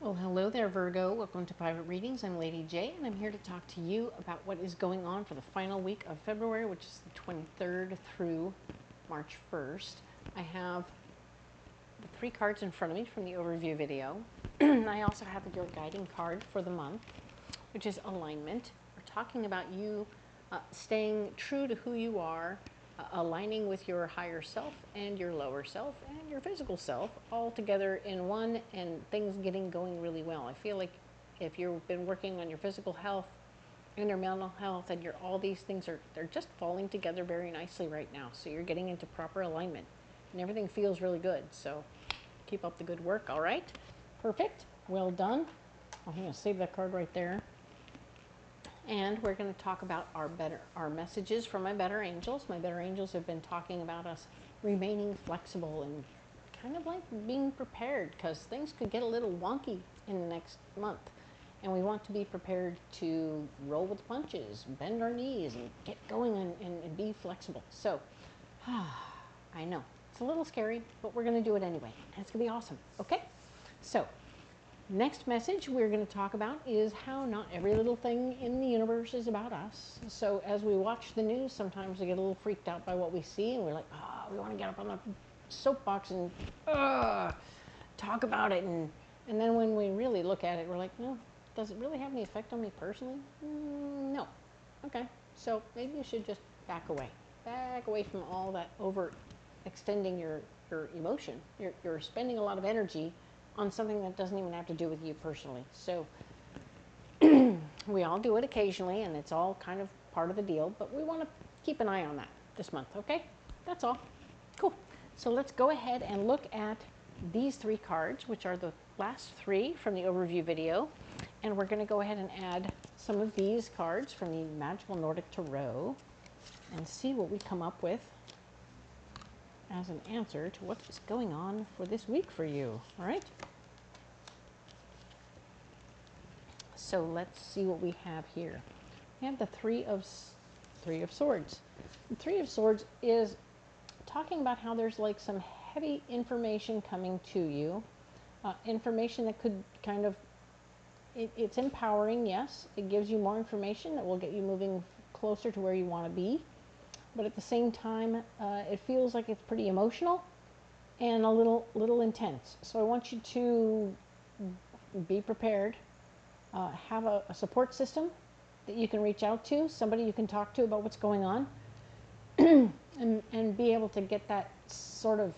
Well, hello there, Virgo. Welcome to Private Readings. I'm Lady J, and I'm here to talk to you about what is going on for the final week of February, which is the 23rd through March 1st. I have the 3 cards in front of me from the overview video. I also have your guiding card for the month, which is alignment. We're talking about you staying true to who you are, aligning with your higher self and your lower self and your physical self all together in one, and things going really well. I feel like if you've been working on your physical health and your mental health, and all these things they're just falling together very nicely right now. So you're getting into proper alignment and everything feels really good. So keep up the good work. All right, perfect, well done. I'm going to save that card right there. And we're going to talk about our messages from my better angels. My better angels have been talking about us remaining flexible and kind of like being prepared, because things could get a little wonky in the next month. And we want to be prepared to roll with the punches, bend our knees, and get going and be flexible. So, I know, it's a little scary, but we're going to do it anyway. And it's going to be awesome. Okay? So, next message we're going to talk about is how not every little thing in the universe is about us. So as we watch the news, sometimes we get a little freaked out by what we see, and we're like, oh, we want to get up on the soapbox and talk about it. And then when we really look at it, we're like, no, does it really have any effect on me personally? No. Okay. So maybe you should just back away from all that overextending your emotion. You're spending a lot of energy on something that doesn't even have to do with you personally. So we all do it occasionally, and it's all kind of part of the deal, but we want to keep an eye on that this month, okay? That's all. Cool. So let's go ahead and look at these 3 cards, which are the last 3 from the overview video, and we're going to go ahead and add some of these cards from the Magical Nordic Tarot and see what we come up with as an answer to what is going on for this week for you. All right. So let's see what we have here. We have the Three of Swords. The Three of Swords is talking about how there's like some heavy information coming to you, information that could kind of, it's empowering, yes. It gives you more information that will get you moving closer to where you want to be. But at the same time, it feels like it's pretty emotional and a little intense. So I want you to be prepared. Have a support system that you can reach out to, somebody you can talk to about what's going on, and be able to get that sort of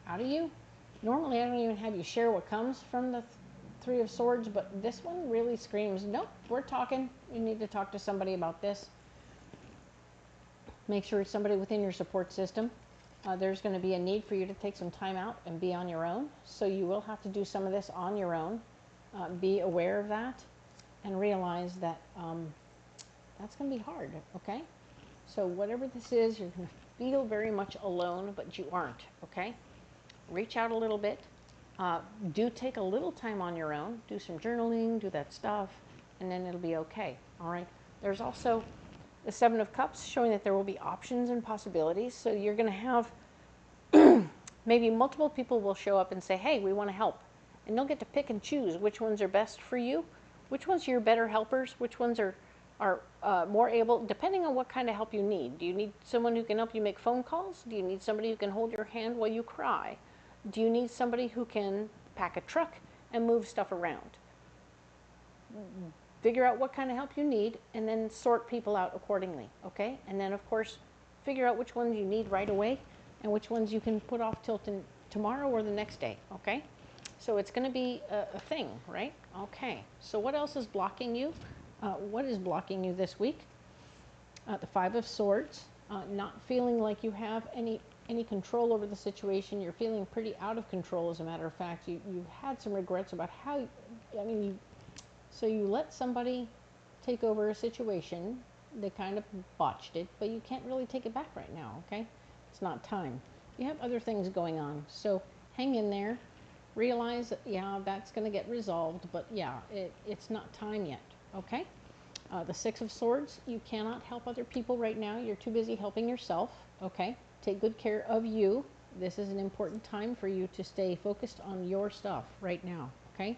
out of you. Normally, I don't even have you share what comes from the Three of Swords, but this one really screams, nope, we're talking. You need to talk to somebody about this. Make sure it's somebody within your support system. There's going to be a need for you to take some time out and be on your own. So you will have to do some of this on your own. Be aware of that and realize that that's going to be hard, okay? So whatever this is, you're going to feel very much alone, but you aren't, okay? Reach out a little bit. Do take a little time on your own. Do some journaling, do that stuff, and then it'll be okay, all right? There's also the Seven of Cups, showing that there will be options and possibilities. So you're going to have maybe multiple people will show up and say, hey, we want to help. And you'll get to pick and choose which ones are best for you, which ones are your better helpers, which ones are more able, depending on what kind of help you need. Do you need someone who can help you make phone calls? Do you need somebody who can hold your hand while you cry? Do you need somebody who can pack a truck and move stuff around? Figure out what kind of help you need, and then sort people out accordingly, okay? And then, of course, figure out which ones you need right away and which ones you can put off till tomorrow or the next day, okay? So it's going to be a thing, right? Okay. So what else is blocking you? What is blocking you this week? The Five of Swords, not feeling like you have any control over the situation. You're feeling pretty out of control, as a matter of fact. You've had some regrets about how, so you let somebody take over a situation. They kind of botched it, but you can't really take it back right now, okay? It's not time. You have other things going on. So hang in there. Realize that, yeah, that's going to get resolved, but yeah, it's not time yet, okay? The Six of Swords, you cannot help other people right now. You're too busy helping yourself, okay? Take good care of you. This is an important time for you to stay focused on your stuff right now, okay?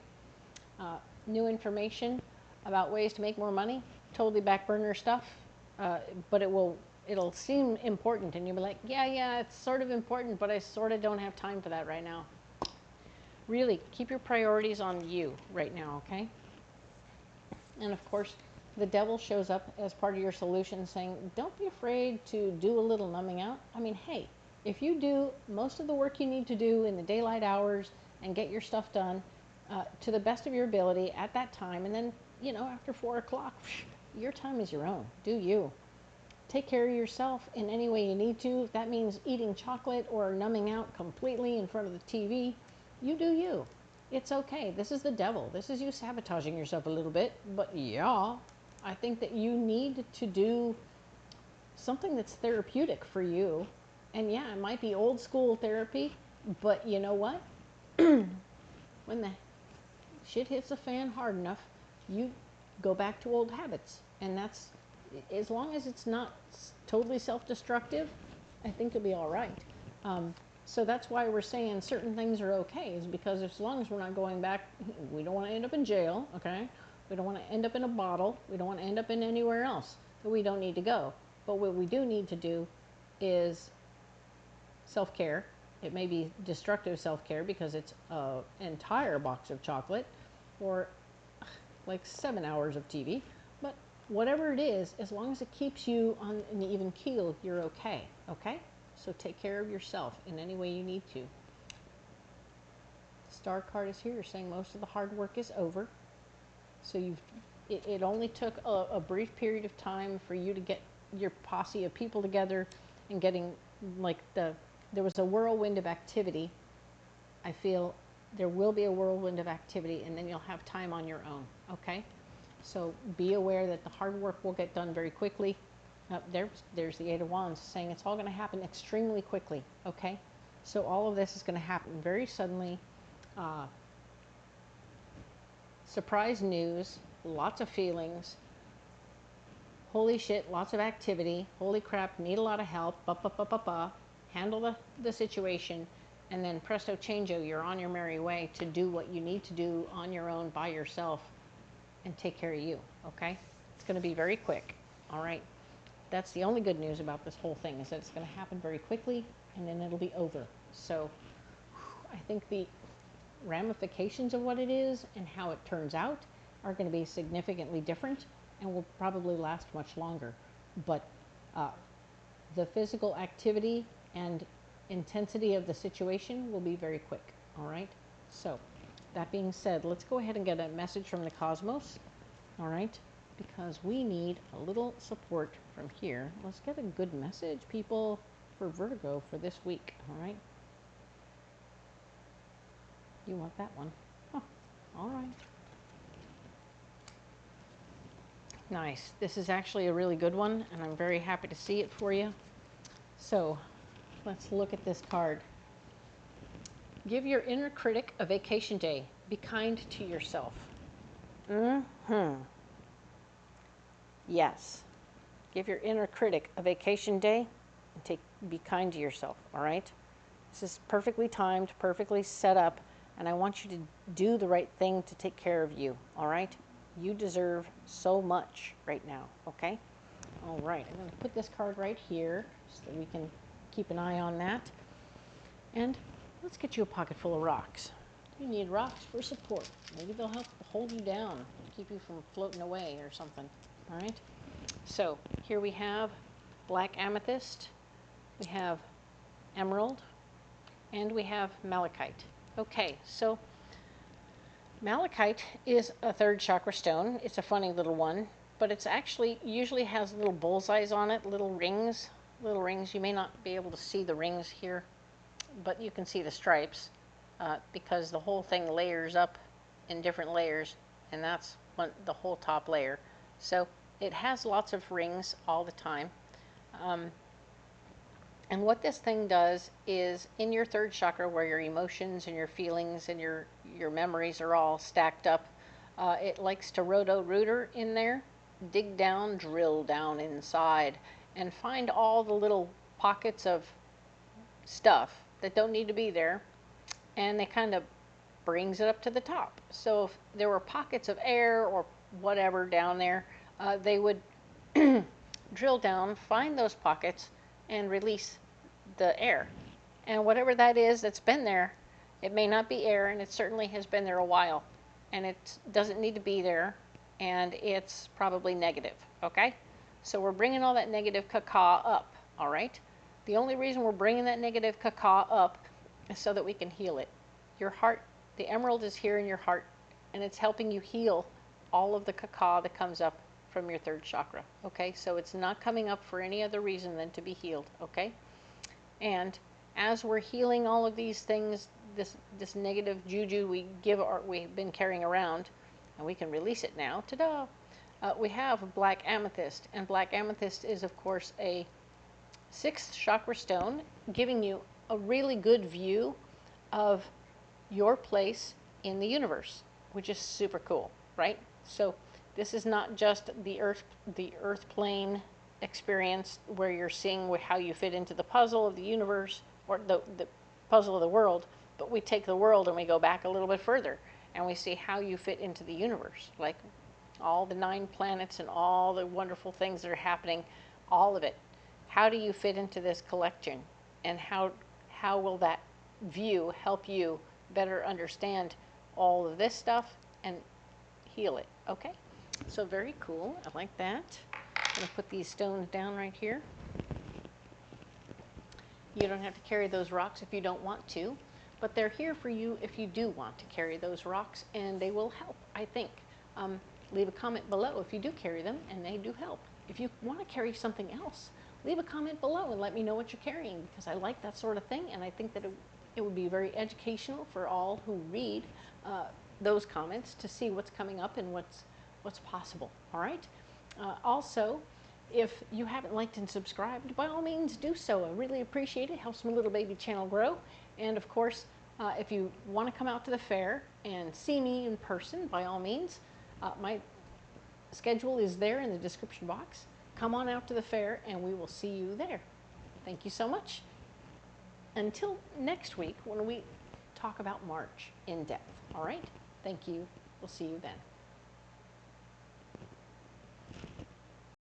new information about ways to make more money, totally back burner stuff, but it'll seem important, and you'll be like, yeah, it's sort of important, but I sort of don't have time for that right now. Really, keep your priorities on you right now, okay? And of course, the devil shows up as part of your solution saying, don't be afraid to do a little numbing out. I mean, hey, if you do most of the work you need to do in the daylight hours and get your stuff done to the best of your ability at that time, and then, after 4 o'clock, your time is your own. Do you. Take care of yourself in any way you need to. If that means eating chocolate or numbing out completely in front of the TV, you do you. It's okay. This is the devil. This is you sabotaging yourself a little bit. But yeah, I think that you need to do something that's therapeutic for you. And yeah, it might be old school therapy, but you know what? When the shit hits the fan hard enough, you go back to old habits. And that's, as long as it's not totally self-destructive, I think you'll be all right. So that's why we're saying certain things are okay, is because as long as we're not going back, we don't want to end up in jail, okay? We don't want to end up in a bottle. We don't want to end up in anywhere else that we don't need to go. But what we do need to do is self-care. It may be destructive self-care because it's an entire box of chocolate or like 7 hours of TV. But whatever it is, as long as it keeps you on an even keel, you're okay, okay? So take care of yourself in any way you need to. The star card is here saying most of the hard work is over. So it only took a brief period of time for you to get your posse of people together and getting there was a whirlwind of activity. I feel there will be a whirlwind of activity, and then you'll have time on your own, okay? So be aware that the hard work will get done very quickly. There's the Eight of Wands saying it's all going to happen extremely quickly, okay? So all of this is going to happen very suddenly. Surprise news, lots of feelings. Holy shit, lots of activity. Holy crap, need a lot of help. Handle the situation, and then presto changeo, you're on your merry way to do what you need to do on your own by yourself and take care of you, okay? It's going to be very quick, all right? That's the only good news about this whole thing, is that it's going to happen very quickly, and then it'll be over. So I think the ramifications of what it is and how it turns out are going to be significantly different and will probably last much longer. But the physical activity and intensity of the situation will be very quick, all right? So that being said, let's go ahead and get a message from the cosmos, all right? Because we need a little support from here. Let's get a good message, people, for Virgo for this week, all right? You want that one? Huh. All right. Nice. This is actually a really good one, and I'm very happy to see it for you. So let's look at this card. Give your inner critic a vacation day. Be kind to yourself. Yes. Give your inner critic a vacation day and be kind to yourself, all right? This is perfectly timed, perfectly set up, and I want you to do the right thing to take care of you, all right? You deserve so much right now, okay? All right, I'm going to put this card right here so that we can keep an eye on that. And let's get you a pocket full of rocks. You need rocks for support. Maybe they'll help hold you down, keep you from floating away or something, all right? So here we have black amethyst, we have emerald, and we have malachite. Okay, so malachite is a third chakra stone. It's a funny little one, but it's actually usually has little bullseyes on it, little rings. You may not be able to see the rings here, but you can see the stripes because the whole thing layers up in different layers, and that's the whole top layer. So it has lots of rings all the time. And what this thing does is, in your third chakra, where your emotions and your feelings and your memories are all stacked up, it likes to roto-rooter in there, dig down, drill down inside, and find all the little pockets of stuff that don't need to be there. And they kind of brings it up to the top. So if there were pockets of air or whatever down there, they would drill down, find those pockets, and release the air. And whatever that is that's been there, it may not be air, and it certainly has been there a while. And it doesn't need to be there, and it's probably negative, okay? So we're bringing all that negative caca up, all right? The only reason we're bringing that negative caca up is so that we can heal it. Your heart, the emerald is here in your heart, and it's helping you heal all of the caca that comes up from your third chakra, okay? So it's not coming up for any other reason than to be healed, okay? And as we're healing all of these things, this negative juju we've been carrying around, and we can release it now, ta-da! We have black amethyst, and black amethyst is, of course, a 6th chakra stone, giving you a really good view of your place in the universe, which is super cool, right? So this is not just the earth plane experience where you're seeing how you fit into the puzzle of the universe or the puzzle of the world, but we take the world and we go back a little bit further and we see how you fit into the universe, like all the 9 planets and all the wonderful things that are happening, all of it. How do you fit into this collection, and how will that view help you better understand all of this stuff and heal it? Okay, so very cool. I like that. I'm going to put these stones down right here. You don't have to carry those rocks if you don't want to, but they're here for you if you do want to carry those rocks, and they will help, I think. Leave a comment below if you do carry them, and they do help. If you want to carry something else, leave a comment below and let me know what you're carrying, because I like that sort of thing, and I think that it would be very educational for all who read those comments to see what's coming up and what's possible, all right? Also, if you haven't liked and subscribed, by all means do so. I really appreciate it. It helps my little baby channel grow. And of course, if you want to come out to the fair and see me in person, by all means, my schedule is there in the description box. Come on out to the fair and we will see you there. Thank you so much. Until next week when we talk about March in depth. All right? Thank you. We'll see you then.